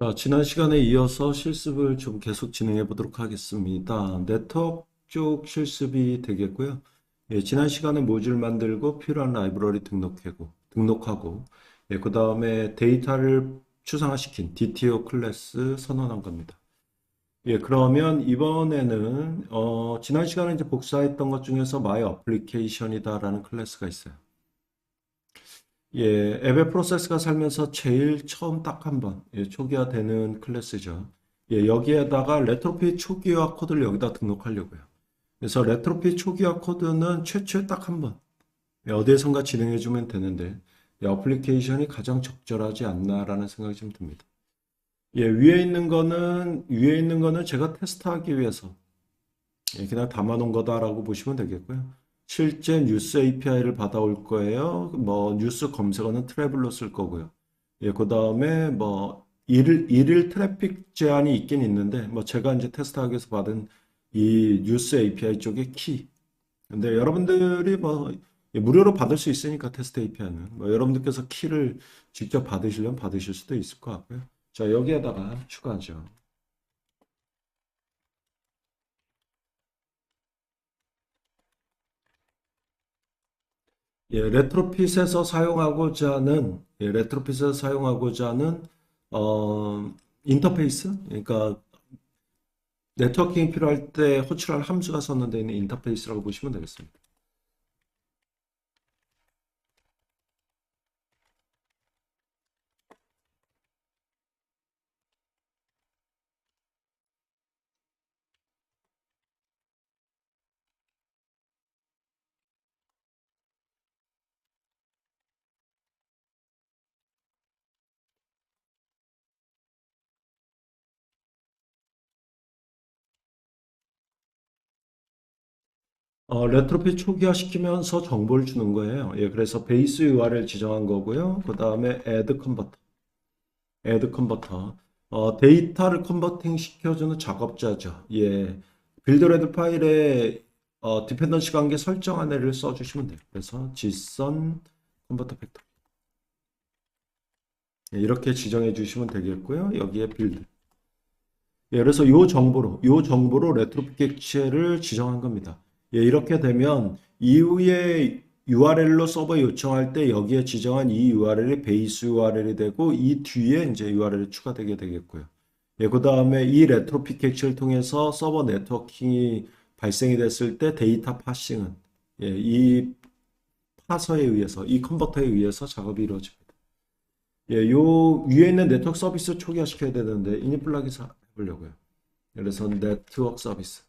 자, 지난 시간에 이어서 실습을 좀 계속 진행해 보도록 하겠습니다. 네트워크 쪽 실습이 되겠고요. 예, 지난 시간에 모듈 만들고 필요한 라이브러리 등록하고, 예, 그 다음에 데이터를 추상화시킨 DTO 클래스 선언한 겁니다. 예, 그러면 이번에는, 지난 시간에 이제 복사했던 것 중에서 My Application이다라는 클래스가 있어요. 예, 앱의 프로세스가 살면서 제일 처음 딱 한 번, 예, 초기화되는 클래스죠. 예, 여기에다가 레트로피 초기화 코드를 여기다 등록하려고요. 그래서 레트로피 초기화 코드는 최초에 딱 한 번, 예, 어디에선가 진행해주면 되는데, 이 어플리케이션이 가장 적절하지 않나라는 생각이 좀 듭니다. 예, 위에 있는 거는 제가 테스트하기 위해서, 예, 그냥 담아놓은 거다라고 보시면 되겠고요. 실제 뉴스 API를 받아올 거예요. 뭐 뉴스 검색어는 트래블로 쓸 거고요. 예, 그 다음에 뭐 일일 트래픽 제한이 있긴 있는데 뭐 제가 이제 테스트하기 위해서 받은 이 뉴스 API 쪽의 키. 근데 여러분들이 뭐 무료로 받을 수 있으니까 테스트 API는 뭐 여러분들께서 키를 직접 받으시려면 받으실 수도 있을 것 같고요. 자, 여기에다가 추가하죠. 레트로핏에서 사용하고자 하는 인터페이스, 그러니까 네트워킹이 필요할 때 호출할 함수가 선언되어 있는 인터페이스라고 보시면 되겠습니다. 레트로핏 초기화 시키면서 정보를 주는 거예요. 예, 그래서 베이스 URL 지정한 거고요. 그 다음에 add 컨버터. 데이터를 컨버팅 시켜주는 작업자죠. 예, 빌드레드 파일에 디펜던시 관계 설정한 애를 써주시면 돼요. 그래서 JSON 컨버터 팩터. 예, 이렇게 지정해 주시면 되겠고요. 여기에 빌드. 예, 그래서 요 정보로 레트로핏 객체를 지정한 겁니다. 예, 이렇게 되면 이후에 URL로 서버 요청할 때 여기에 지정한 이 URL이 베이스 URL이 되고 이 뒤에 이제 URL이 추가되게 되겠고요. 예, 그 다음에 이 레트로핏 객체를 통해서 서버 네트워킹이 발생이 됐을 때 데이터 파싱은 예, 이 파서에 의해서 이 컨버터에 의해서 작업이 이루어집니다. 예, 요 위에 있는 네트워크 서비스 초기화시켜야 되는데 이니 플러그인 해보려고요. 그래서 네트워크 서비스.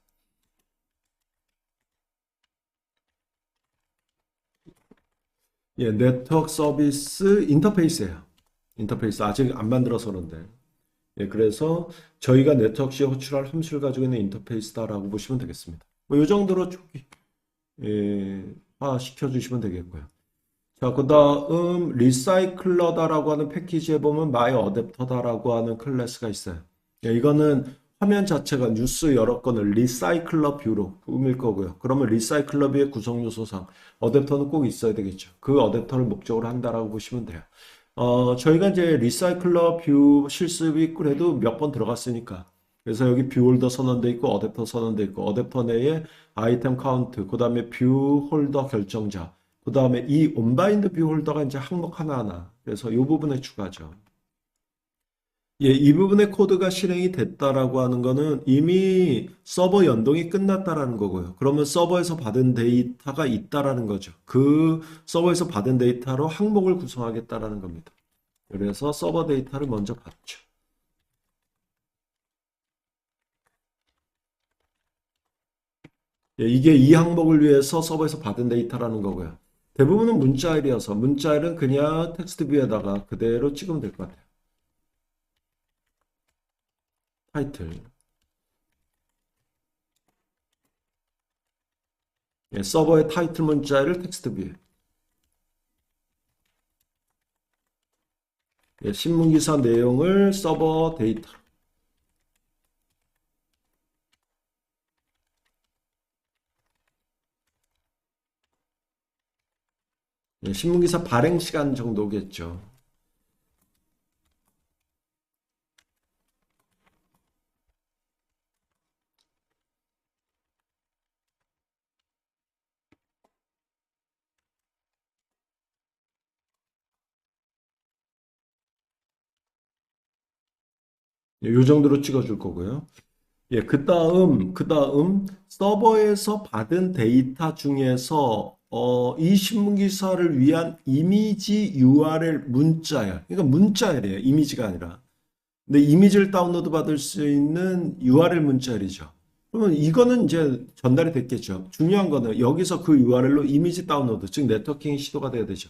예, 네트워크 서비스 인터페이스예요. 인터페이스 아직 안 만들어서 그런데. 예, 그래서 저희가 네트워크 시에 호출할 함수를 가지고 있는 인터페이스다라고 보시면 되겠습니다. 뭐 이 정도로 초기 시켜 주시면 되겠고요. 자, 그다음 리사이클러다라고 하는 패키지에 보면 마이 어댑터다라고 하는 클래스가 있어요. 예, 이거는 화면 자체가 뉴스 여러 건을 리사이클러 뷰로 꾸밀 거고요. 그러면 리사이클러 뷰의 구성 요소상 어댑터는 꼭 있어야 되겠죠. 그 어댑터를 목적으로 한다라고 보시면 돼요. 저희가 이제 리사이클러 뷰 실습이 그래도 몇 번 들어갔으니까. 그래서 여기 뷰 홀더 선언돼 있고 어댑터 선언돼 있고 어댑터 내에 아이템 카운트, 그다음에 뷰 홀더 결정자, 그다음에 이 온바인드 뷰 홀더가 이제 항목 하나하나. 그래서 이 부분에 추가죠. 예, 이 부분의 코드가 실행이 됐다라고 하는 거는 이미 서버 연동이 끝났다라는 거고요. 그러면 서버에서 받은 데이터가 있다라는 거죠. 그 서버에서 받은 데이터로 항목을 구성하겠다라는 겁니다. 그래서 서버 데이터를 먼저 받죠. 예, 이게 이 항목을 위해서 서버에서 받은 데이터라는 거고요. 대부분은 문자일이어서 문자일은 그냥 텍스트 뷰에다가 그대로 찍으면 될 것 같아요. 타이틀. 예, 서버의 타이틀 문자를 텍스트 뷰에. 예, 신문기사 내용을 서버 데이터. 예, 신문기사 발행 시간 정도겠죠. 예, 요 정도로 찍어줄 거고요. 예, 그 다음, 서버에서 받은 데이터 중에서, 이 신문 기사를 위한 이미지 URL 문자야. 그러니까 문자열이에요. 이미지가 아니라. 근데 이미지를 다운로드 받을 수 있는 URL 문자열이죠. 그러면 이거는 이제 전달이 됐겠죠. 중요한 거는 여기서 그 URL로 이미지 다운로드, 즉 네트워킹이 시도가 돼야 되죠.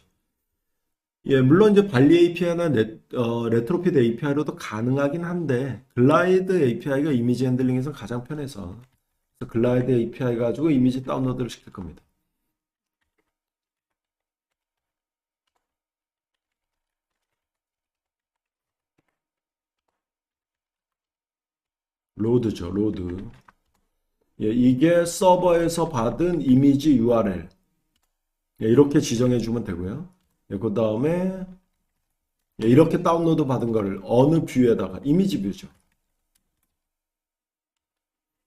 예, 물론 이제 발리 API나 레트로핏 API로도 가능하긴 한데 글라이드 API가 이미지 핸들링에서 가장 편해서 그래서 글라이드 API 가지고 이미지 다운로드를 시킬 겁니다. 로드죠, 로드. 예, 이게 서버에서 받은 이미지 URL. 예, 이렇게 지정해 주면 되고요. 예, 그 다음에 예, 이렇게 다운로드 받은 거를 어느 뷰에다가 이미지 뷰죠.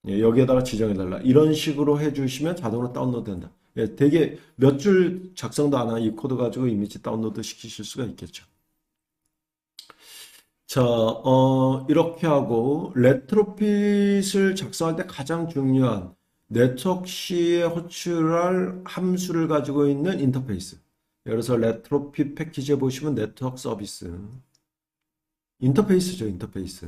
예, 여기에다가 지정해 달라. 이런 식으로 해주시면 자동으로 다운로드 된다. 예, 되게 몇 줄 작성도 안 한 이 코드 가지고 이미지 다운로드 시키실 수가 있겠죠. 자, 이렇게 하고 레트로핏을 작성할 때 가장 중요한 네트워크시에 호출할 함수를 가지고 있는 인터페이스. 그래서 레트로핏 패키지에 보시면 네트워크 서비스. 인터페이스죠, 인터페이스.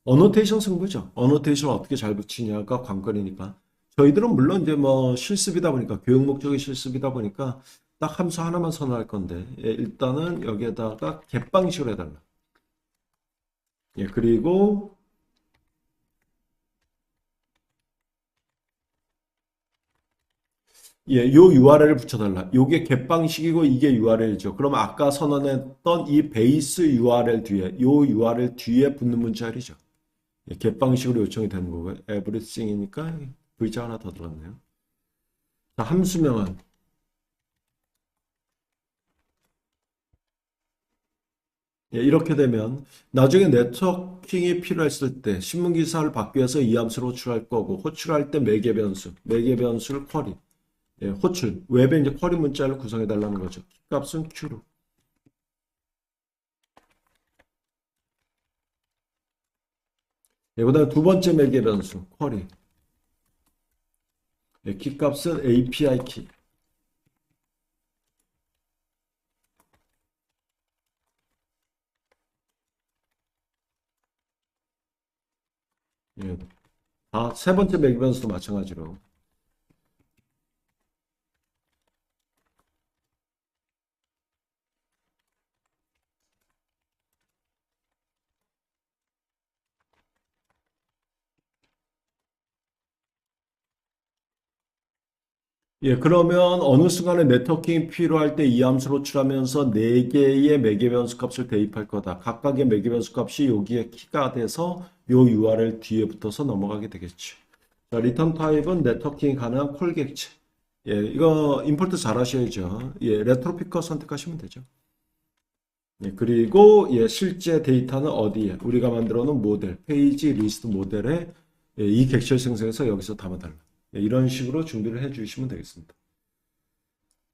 어노테이션 승부죠. 어노테이션 어떻게 잘 붙이냐가 관건이니까. 저희들은 물론 이제 뭐 실습이다 보니까, 교육 목적의 실습이다 보니까 딱 함수 하나만 선언할 건데, 예, 일단은 여기에다가 겟 방식으로 해달라. 예, 그리고, 예, 요 URL을 붙여달라. 요게 겟 방식이고 이게 URL이죠. 그럼 아까 선언했던 이 베이스 URL 뒤에, 요 URL 뒤에 붙는 문자열이죠. 예, 겟 방식으로 요청이 되는 거고요. everything이니까 V자 하나 더 들어갔네요. 자, 함수명은 예, 이렇게 되면 나중에 네트워킹이 필요했을 때 신문 기사를 받기 위해서 이 함수를 호출할 거고 호출할 때 매개 변수, 매개 변수를 쿼리, 예, 호출, 웹에 이제 쿼리 문자를 구성해 달라는 거죠. 값은 Q로. 예, 그다음 두 번째 매개 변수 쿼리, 예, 키 값은 API 키. 예, 세 번째 매개 변수도 마찬가지로. 예, 그러면 어느 순간에 네트워킹이 필요할 때 이 함수를 호출하면서 네 개의 매개 변수 값을 대입할 거다. 각각의 매개 변수 값이 여기에 키가 돼서 요 URL 뒤에 붙어서 넘어가게 되겠죠. 자, 리턴 타입은 네트워킹이 가능한 콜 객체. 예, 이거 임포트 잘 하셔야죠. 예, 레트로피커 선택하시면 되죠. 예, 그리고 예, 실제 데이터는 어디에? 우리가 만들어 놓은 모델, 페이지 리스트 모델에 예, 이 객체를 생성해서 여기서 담아달라. 예, 이런 식으로 준비를 해 주시면 되겠습니다.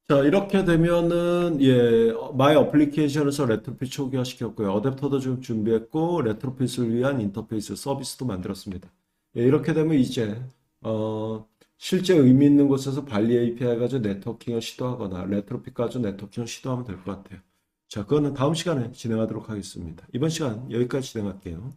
자, 이렇게 되면은, 예, 마이 어플리케이션에서 레트로핏 초기화시켰고요. 어댑터도 좀 준비했고, 레트로핏을 위한 인터페이스 서비스도 만들었습니다. 예, 이렇게 되면 이제, 실제 의미 있는 곳에서 발리 API 가지고 네트워킹을 시도하거나, 레트로핏 가지고 네트워킹을 시도하면 될 것 같아요. 자, 그거는 다음 시간에 진행하도록 하겠습니다. 이번 시간 여기까지 진행할게요.